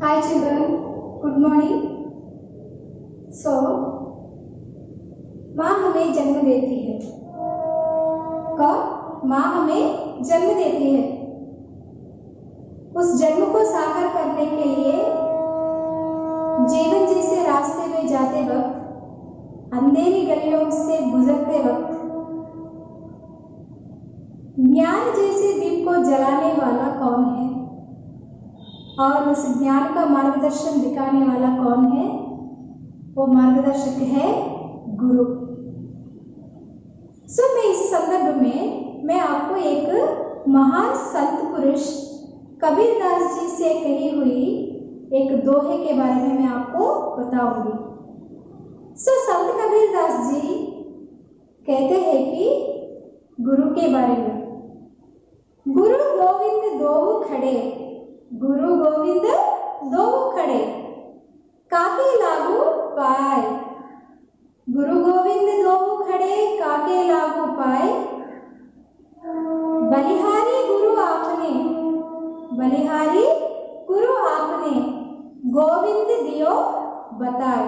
Hi children, good morning. So, माँ हमें जन्म देती है। कौन? माँ हमें जन्म देती है। उस जन्म को साकार करने के लिए जीवन जैसे रास्ते में जाते वक्त, अंधेरी गलियों से गुजरते वक्त, ज्ञान जैसे दीप को जलाने वाला कौन है और उस ज्ञान का मार्गदर्शन दिखाने वाला कौन है? वो मार्गदर्शक है गुरु। मैं इस संदर्भ में मैं आपको एक महान संत पुरुष कबीरदास जी से कही हुई एक दोहे के बारे में मैं आपको बताऊंगी। संत कबीरदास जी कहते हैं कि गुरु के बारे में, गुरु गोविंद दोहु खड़े, गुरु गोविंद दोहु खड़े, काके लागू पाए। गुरु गोविंद दोहु खड़े, काके लागू पाए। बलिहारी गुरु आपने, बलिहारी गुरु आपने, गोविंद दियो बताए।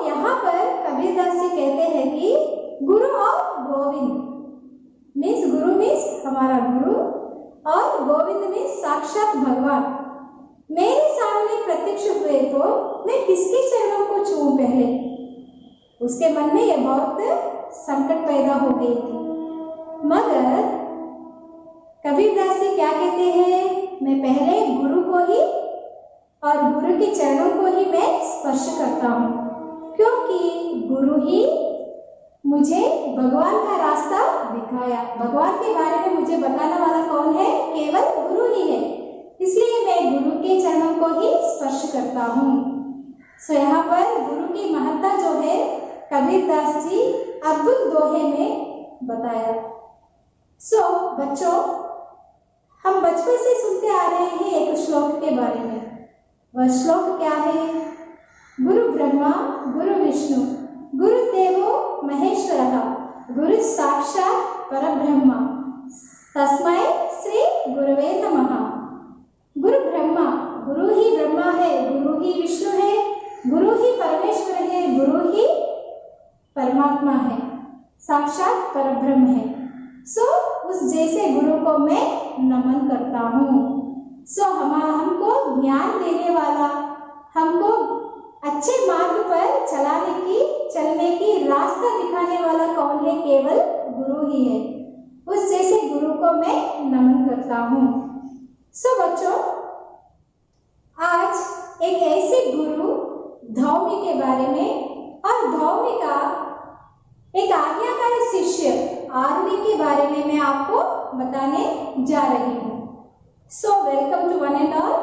यहाँ पर कबीरदास जी कहते हैं कि गुरु और गोविंद मीन्स, गुरु मीन्स हमारा गुरु और गोविंद में साक्षात भगवान मेरे सामने प्रत्यक्ष हुए तो मैं किसके चरणों को छूऊं? पहले उसके मन में यह बहुत संकट पैदा हो गई थी, मगर कबीरदास जी क्या कहते हैं? मैं पहले गुरु को ही और गुरु के चरणों को ही मैं स्पर्श करता हूँ, क्योंकि गुरु ही मुझे भगवान का रास्ता दिखाया। भगवान के बारे में मुझे बताने वाला कौन है? केवल गुरु ही है। इसलिए मैं गुरु के चरणों को ही स्पर्श करता हूँ। यहाँ पर गुरु की महत्ता जो है कबीरदास जी अद्भुत दोहे में बताया। बच्चों, हम बचपन से सुनते आ रहे हैं एक श्लोक के बारे में। वह श्लोक क्या है? गुरु ब्रह्मा गुरु विष्णु गुरुदेवो महेश्वरः गुरु साक्षात परब्रह्म तस्मै श्री गुरुवे नमः। गुरु ब्रह्मा, गुरु ही ब्रह्मा है, गुरु ही विष्णु है, गुरु ही परमेश्वर है, गुरु ही परमात्मा है, साक्षात परब्रह्म है। उस जैसे गुरु को मैं नमन करता हूँ। हमको ज्ञान देने वाला, हमको अच्छे मार्ग पर चलने की रास्ता दिखाने वाला कौन है? केवल गुरु ही है। उस जैसे गुरु को मैं नमन करता हूँ। बच्चों, आज एक ऐसे गुरु धौमी के बारे में और धौमी का एक आज्ञाकारी शिष्य आरुणि के बारे में मैं आपको बताने जा रही हूँ। Welcome to one and all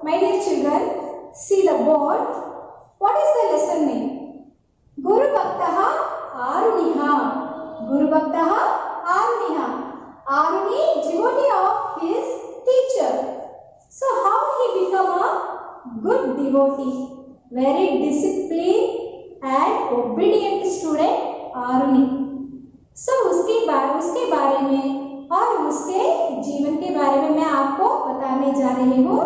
my dear children. See the board. What is the lesson name? Guru Bhaktaha Aruniha. Guru Bhaktaha Aruniha. Aruni, devotee of his teacher. How he become a good devotee? Very disciplined and obedient student Aruni. उसके बारे में और उसके जीवन के बारे में मैं आपको बताने जा रही हूँ।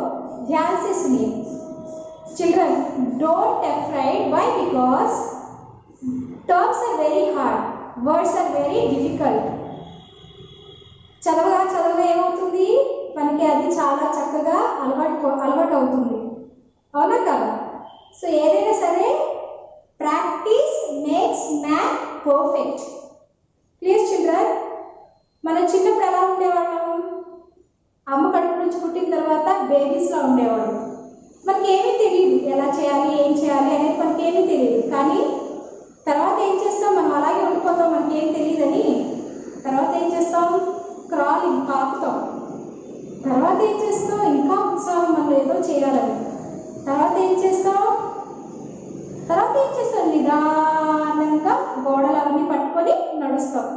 ध्यान से सुनिए। Children, don't afraid. Why? Because terms are very hard, words are very difficult. చదవగా ఏమవుతుంది? మనకి అది చాలా చక్కగా అలవాటు అవుతుంది, అవునా కదా? ఏదైనా సరే practice makes man perfect. Please children, మనం చిన్నప్పుడు ఎలా ఉండేవాళ్ళం? అమ్మ కడుపు నుంచి పుట్టిన తర్వాత బేబీస్లా ఉండేవాళ్ళం. మనకి ఏమీ తెలియదు, ఎలా చేయాలి ఏం చేయాలి అనేది మనకి ఏమీ తెలియదు. కానీ తర్వాత ఏం చేస్తాం? మనం అలాగే ఉండిపోతాం, మనకి ఏం తెలియదని. తర్వాత ఏం చేస్తాం? క్రాలింగ్, పాకుతాం. తర్వాత ఏం చేస్తాం? ఇంకా ఉత్సాహం, మనం ఏదో చేయాలని. తర్వాత ఏం చేస్తాం? నిదానంగా గోడలన్నీ పట్టుకొని నడుస్తాం.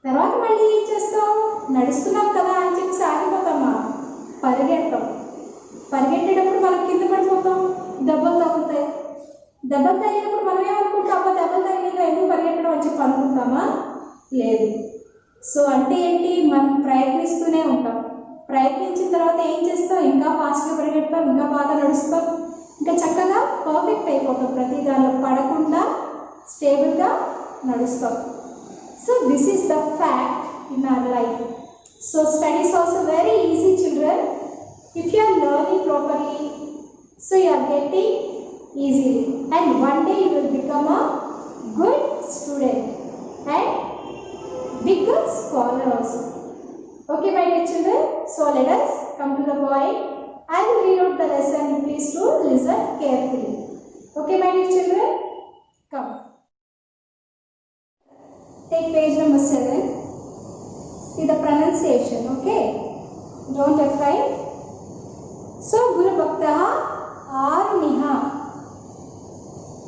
తర్వాత మళ్ళీ ఏం చేస్తాం? నడుస్తున్నాం కదా అని చెప్పి ఆగిపోతామా? పరిగెడతాం. పరిగెట్టేటప్పుడు మనం కింద పడిపోతాం, దెబ్బలు తగులుతాయి. దెబ్బలు తగిలినప్పుడు మనం ఏమనుకుంటాం? దెబ్బలు తగిలిగా ఎందుకు పరిగెట్టడం అని చెప్పి అనుకుంటామా? లేదు. అంటే ఏంటి? మనం ప్రయత్నిస్తూనే ఉంటాం. ప్రయత్నించిన తర్వాత ఏం చేస్తాం, ఇంకా ఫాస్ట్గా పరిగెడతాం, ఇంకా బాగా నడుస్తాం, ఇంకా చక్కగా పర్ఫెక్ట్ అయిపోతాం, ప్రతి దానిలో పడకుండా స్టేబుల్గా నడుస్తాం. So this is the fact in our life. So study is also very easy, children, if you are learning properly. So you are getting easily, and one day you will become a good student and bigger scholar also. Okay my dear children, so let us come to the point. I will read out the lesson, please to listen carefully. Okay my dear children, come, take page number 7. See the pronunciation, okay? Don't afraid. So Guru Bhaktah Aruniha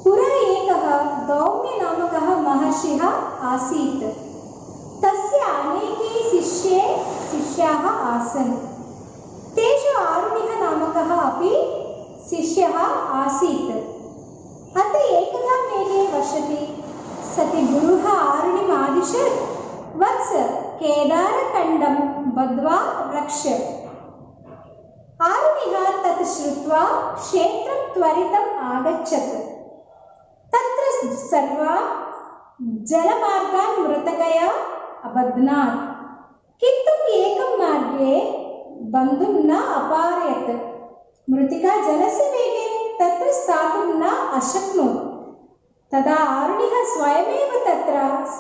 Pura Ekah Daumya Namakah Maharshiः Asit. Tasya Aneke Sishyah Asan. Teshu Aruniः Namakah Api Sishyah Asit. Ata Ekada Mele Vashati Sati Guruः Arunim Adishat Vats केदारखंडं बद्ध्वा रक्ष्य. आरुणिः तत् श्रुत्वा क्षेत्रं त्वरितम् आगच्छत्. तत्र सर्वान् जलमार्गान् मृतकया अबध्नात्, किन्तु एकं मार्गे बन्धुं न अपारयत्. मृत्तिका जलस्य वेगेन तत्र स्थातुं न अशक्नोत्. तदा आरुणिः स्वयमेव तत्र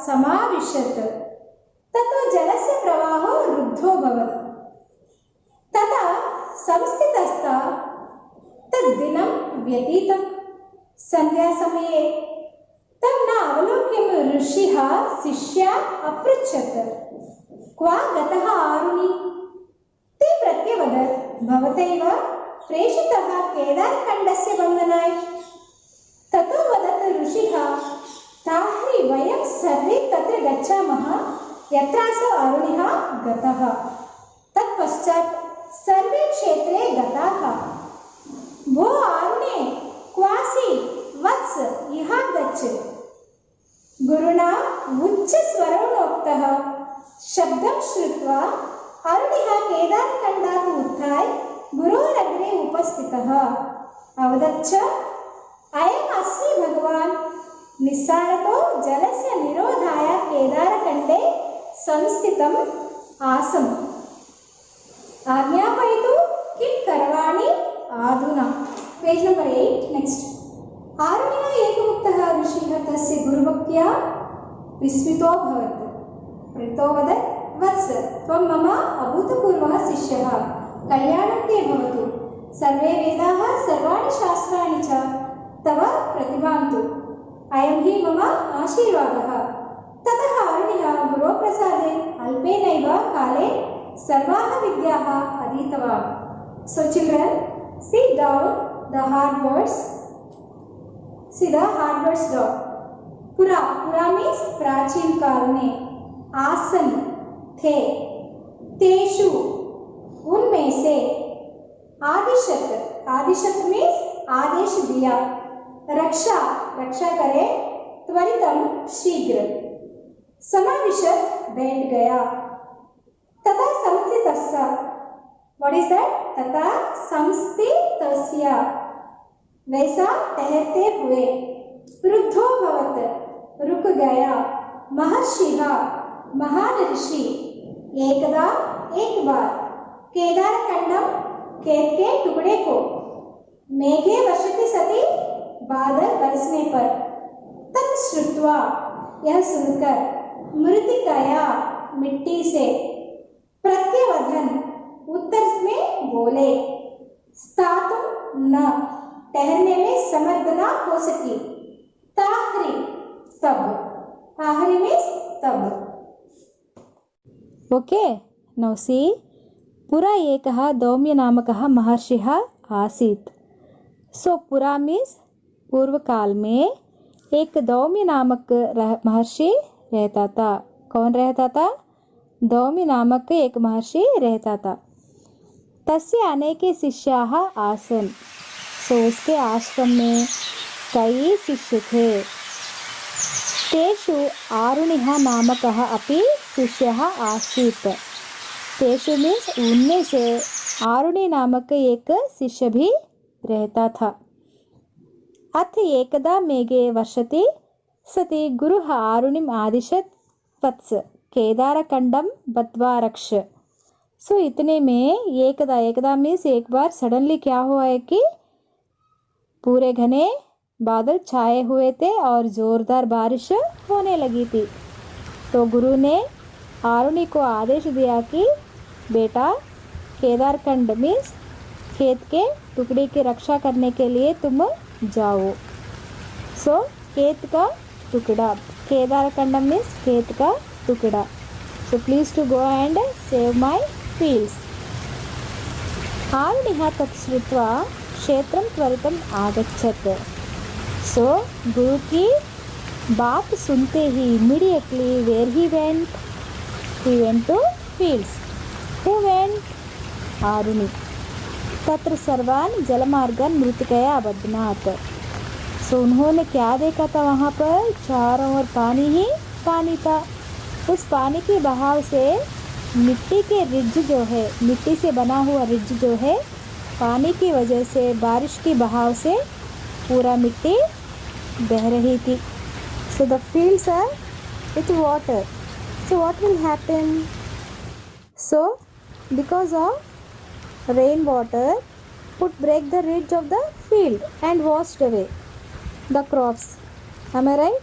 समाविशत्. ततो जलस्य प्रवाहो रुद्धो भवत्. तदा संस्थितस्तः तद्दिनं व्यतीतं. सन्ध्यासमये तं न अवलोक्य ऋषिः शिष्या अपृच्छत्, क्व गतः आरुणि? ते प्रत्यवदत्, भवतैव प्रेषितः केदारखण्डस्य बन्धनाय. ततो वदत् ऋषिः, तार्हि वयं सर्वे तत्र गच्छामः यत्रासो अरुणिः गतः. तत्पश्चात् सर्वे क्षेत्रे गताः. भो आरुणे क्वासि वत्स इह गच्छ. गुरुणा उच्चस्वरेणोक्तः शब्दं श्रुत्वा अरुणिः केदारखण्डात् उत्थाय गुरोरग्रे उपस्थितः. अवदच्च, अयम् अस्मि भगवान्. निस्सारतो जलस्य निरोधाय केदारखण्डे संस्थितम् आसम्. आज्ञापयतु किं करवाणि अधुना. Page number 8 next. आरुणिः एकमुक्तः ऋषिः तस्य गुरुभक्त्या विस्मितोऽभवत्. प्रतोवदत्, वत्स, त्वं मम अभूतपूर्वः शिष्यः. कल्याणं ते भवतु. सर्वे वेदाः सर्वाणि शास्त्राणि च तव प्रतिभान्तु. अयं हि मम आशीर्वादः. ततः आरुणिः गुरोप्रसादे अल्पेनैव काले सर्वाः विद्याः अधीतवान्. So children, see down the hard words. See the hard words down. Pura, pura means प्राचीन काल में. आसन, थे. तेषु, उनमें से. आदिशत, आदिशत means आदेश दिया. रक्षा, रक्षा करे. त्वरितम, शीघ्र. समाविशत, बैठ गया. तथा संस्थितस्य. What is that? तथा संस्थितस्य, वैसा ठहरते हुए. रुद्धो भवत, रुक गया. महर्षिः, महान ऋषि. एकदा, एक बार. केदारखंडम, खेत के टुकड़े को. मेघे वर्षति सति, बादल बरसने पर. तत् श्रुत्वा, यह सुनकर. मृत्तिकया, मिट्टी से. प्रत्यवधन, उत्तर में बोले. स्थातुं न, ठहरने में समर्थ न हो सकी. ताहरी, तब. ताहरी मीन्स तब. Okay, now see. पुरा एकः दौम्य नामकः महर्षिः आसीत्. सो पुरा मीन्स पूर्व काल में एक दौम्य नामक महर्षि रहता था. कौन रहता था? दौम्य नामक एक महर्षि रहता था. तस्य अनेके शिष्याः आसन्. सो उसके आश्रम में कई शिष्य थे. तेषु आरुणिः नामकः अपि शिष्यः आसीत्. तेषु मीन्स उनमें से आरुणि नामक एक शिष्य भी रहता था। अथ एकदा मेघे वर्षति सति गुरुः आरुणिम् आदिशत् वत्स केदारखंडम बद्ध्वा रक्ष। सो इतने में एकदा मीन्स एक बार सडनली क्या हुआ है कि पूरे घने बादल छाए हुए थे और जोरदार बारिश होने लगी थी। तो गुरु ने आरुणि को आदेश दिया कि बेटा केदारखंड मीन्स खेत के टुकड़े की रक्षा करने के लिए तुम जाओ। सो खेत का टुकड़ा, केदारखंड मीन्स खेत का टुकड़ा। So please to go and save my fields. आरुणिः तत् श्रुत्वा क्षेत्रं त्वरितम् आगच्छत्। सो गुरु की बात सुनते ही immediately where he went to fields. Who went? Aruni. तत्र सर्वान् जलमार्गान् मृत्तिकया अबध्नात्। सो उन्होंने क्या देखा था, वहाँ पर चारों ओर पानी ही पानी था। उस पानी के बहाव से मिट्टी के रिज जो है, मिट्टी से बना हुआ रिज जो है, पानी की वजह से बारिश की बहाव से पूरा मिट्टी बह रही थी। So the fields are with water. So what will happen? So because of rain water would break the ridge of the field and washed away the crops. Am I right?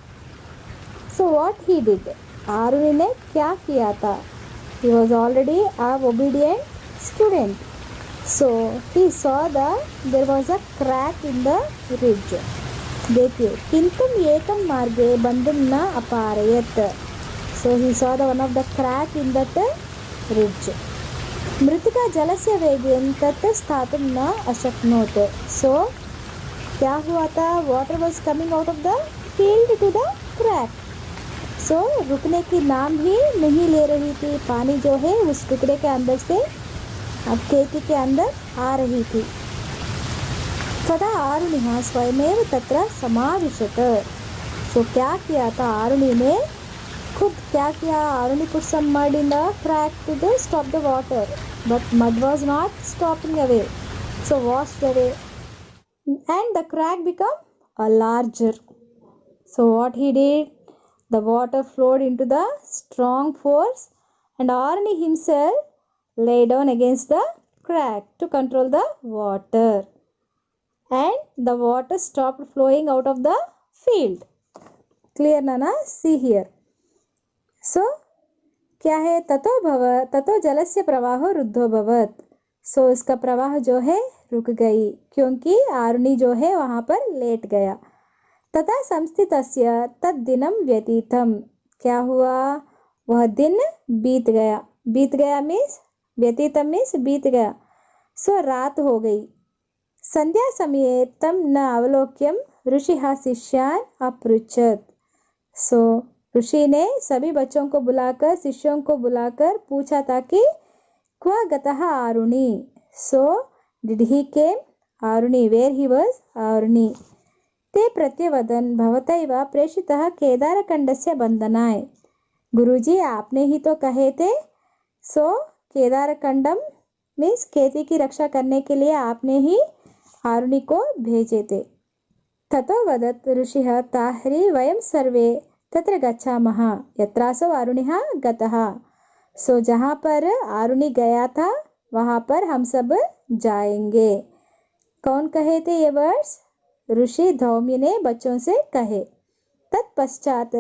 So what he did? Aruni ने क्या किया था? He was already a obedient student. So he saw that there was a crack in the ridge. देखिए, किंतुम एकम मार्गे बंधुम न अपारयत. So he saw the one of the crack in that ridge. मृत्तिका जलस्य वेगेन तत् स्थातुं न अशक्नोत्. So क्या हुआ था? Water was coming out of the field to the crack. सो रुकने की नाम ही नहीं ले रही थी। पानी जो है उस टुकड़े के अंदर से अब खेती के अंदर आ रही थी। तदा आरुणिः स्वयमेव तत्र समाविशत। सो क्या किया था आरुणि ने? खुद क्या किया? Aruni put some mud in the crack to stop the water, but mud was not stopping away, so washed away, and the crack become a larger. So what he did? The water flowed into the strong force and Aruni himself lay down against the crack to control the water, and the water stopped flowing out of the field. Clear Nana? See here. So क्या है? ततो जलस्य प्रवाहो रुद्धो भवत्. सो इसका प्रवाह जो है रुक गई क्योंकि आरुणि जो है वहाँ पर लेट गया। तथा संस्थितस्य तद्दिनं व्यतीतम. क्या हुआ? वह दिन बीत गया। बीत गया मीन्स व्यतीतम मीन्स बीत गया। सो रात हो गई। संध्या समये तम न अवलोक्यम ऋषिः शिष्यान् अपृच्छत्. सो ऋषि ने सभी बच्चों को बुलाकर, शिष्यों को बुलाकर पूछा था कि क्व गतः Aruni. So did he came? Aruni. Where he was? Aruni. ते प्रत्यवदन् भवतैव प्रेषितः केदारखंडस्य बंधनाय. गुरुजी आपने ही तो कहे थे। सो केदारखंडम मीन्स खेती की रक्षा करने के लिए आपने ही आरुणि को भेजे थे। ततो वदत् ऋषिः ताहरि वयं सर्वे तत्र गच्छामः यत्रासौ आरुणिः गतः. सो जहाँ पर आरुणि गया था वहाँ पर हम सब जाएंगे। कौन कहे थे ये वर्ड्स? ऋषि धौम्य ने बच्चों से कहे। तत्पश्चात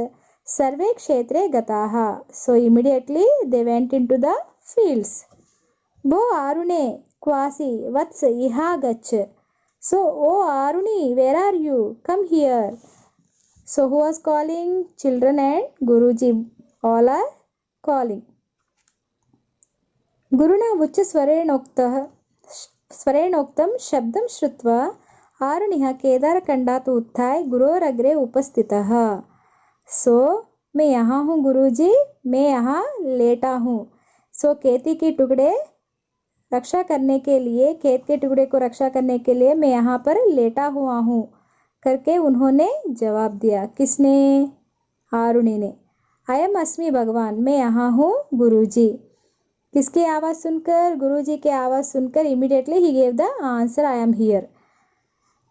सर्वे क्षेत्रे गताः. So immediately they went into the fields. भो आरुणे क्वासि वत्स इहा गच्छ. So O Aruni, where are you? Come here. So who was calling? Children and guruji all are calling. गुरुना उच्च स्वरेणोक्तं शब्दं श्रुत्वा आरुणिः केदारखंडात् उत्थाय गुरोरग्रे उपस्थितः. सो मैं यहाँ हूँ गुरुजी, मैं यहाँ लेटा हूँ. सो खेती के टुकड़े रक्षा करने के लिए, खेत के टुकड़े को रक्षा करने के लिए मैं यहाँ पर लेटा हुआ हूँ करके उन्होंने जवाब दिया। किसने? आरुणि ने। अयम अस्मि भगवान, मैं यहाँ हूँ गुरुजी। किसकी आवाज़ सुनकर? गुरुजी की आवाज़ सुनकर इमीडिएटली ही gave the answer, I am here.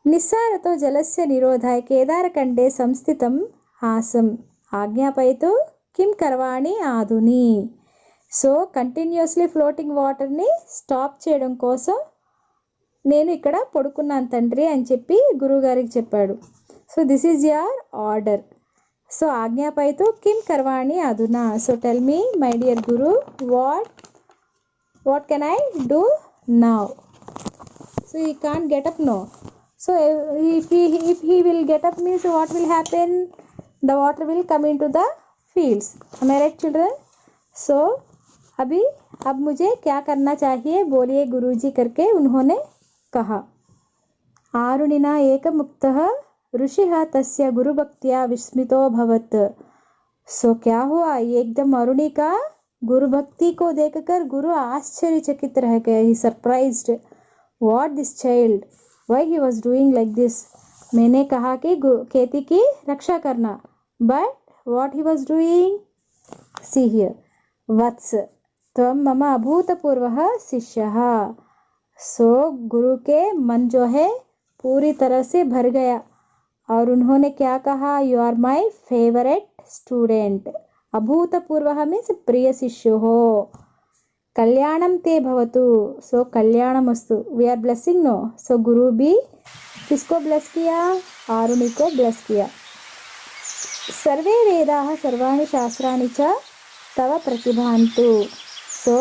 निस्सारतो जलस्य निरोधाय केदारखंडे संस्थितम आसम आज्ञापयितु किं करवाणि आधुनि. సో కంటిన్యూస్లీ ఫ్లోటింగ్ వాటర్ని స్టాప్ చేయడం కోసం నేను ఇక్కడ పడుకున్నాను తండ్రి అని చెప్పి గురువుగారికి చెప్పాడు. So this is your order. So ఆజ్ఞాపయతు కిం కర్వాణి అధునా. So tell me my dear guru, what can I do now. So he can't get up, no. So if he will get up means what will happen? The water will come into the fields. Am I right children? So अब मुझे क्या करना चाहिए बोलिए गुरुजी करके उन्होंने कहा. आरुणिना एकमुक्तः ऋषिः तस्य गुरुभक्त्या विस्मितो भवत्. सो क्या हुआ? एकदम अरुणि का गुरु भक्ति को देखकर गुरु आश्चर्यचकित रह गए. He surprised. What this child, why he was doing like this. मैंने कहा कि खेती की रक्षा करना, but what he was doing. See here. वत्स त्वं मम अभूतपूर्वः शिष्यः. सो गुरु के मन जो है पूरी तरह से भर गया और उन्होंने क्या कहा? You are my favourite student. अभूतपूर्वः मीन्स प्रिय शिष्य हो. कल्याणम ते भवतु. सो कल्याणमस्तु. We are blessing, no. So गुरु भी किसको ब्लेस किया? आरुणि को ब्लेस किया. सर्वे वेदाः सर्वाणि शास्त्राणि च तव प्रतिभान्तु. So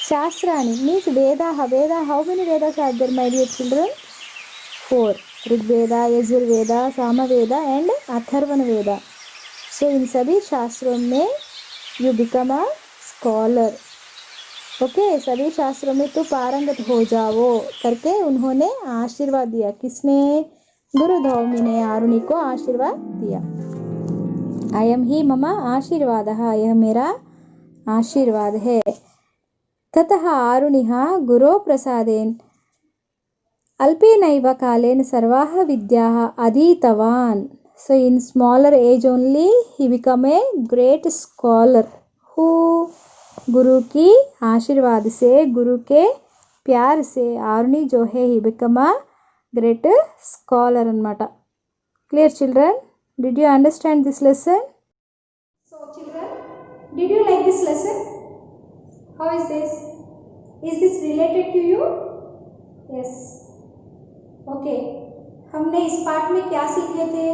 Shastrani means Veda. How many Vedas are there, my dear children? 4. Rig Veda, Yajur Veda, Sama Veda and Atharvana Veda. So इन सभी शास्त्रों में you become a scholar. Okay, सभी शास्त्रों में तो पारंगत हो जाओ करके उन्होंने आशीर्वाद दिया. किसने? गुरु धौमी ने आरुणि को आशीर्वाद दिया. अयम ही मम आशीर्वादः. यह मेरा आशीर्वाद है. ततः आरुणिः गुरो प्रसादेन अल्पेनैव कालेन सर्वाः विद्याः अधीतवान्. So in smaller age only he become a great scholar. Who? गुरु की आशीर्वाद से, गुरु के प्यार से आरुणि जो है he become a great scholar अन्नమాట. Clear children? Did you understand this lesson? So children, did you like this lesson? How is this? Is this related to you? Yes. Okay. हमने इस पाठ में क्या सीखे थे?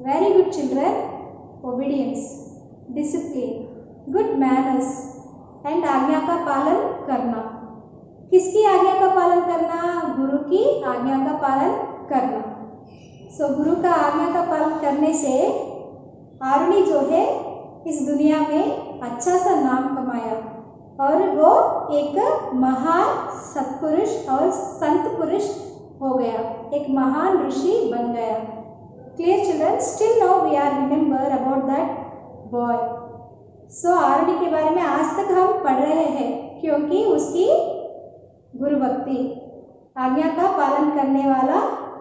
Very good children. Obedience, discipline, good manners and आज्ञा का पालन करना. किसकी आज्ञा का पालन करना? गुरु की आज्ञा का पालन करना. सो गुरु का आज्ञा का पालन करने से आरुणि जो है इस दुनिया में अच्छा सा नाम कमाया और वो एक महान सत्पुरुष और संत पुरुष हो गया, एक महान ऋषि बन गया. Clear children? Still now we are remember about that boy. So Aruni के बारे में आज तक हम पढ़ रहे हैं क्योंकि उसकी गुरु भक्ति, आज्ञा का पालन करने वाला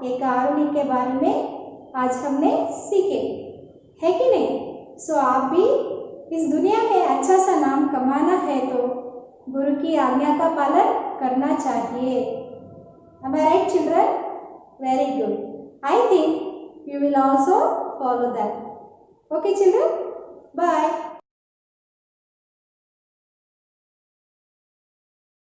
एक आरुणि के बारे में आज हमने सीखे, है कि नहीं? सो आप भी इस दुनिया में अच्छा सा नाम कमाना है तो गुरु की आज्ञा का पालन करना चाहिए. Am I right children? Very good. I think you will also follow that. Okay children? Bye.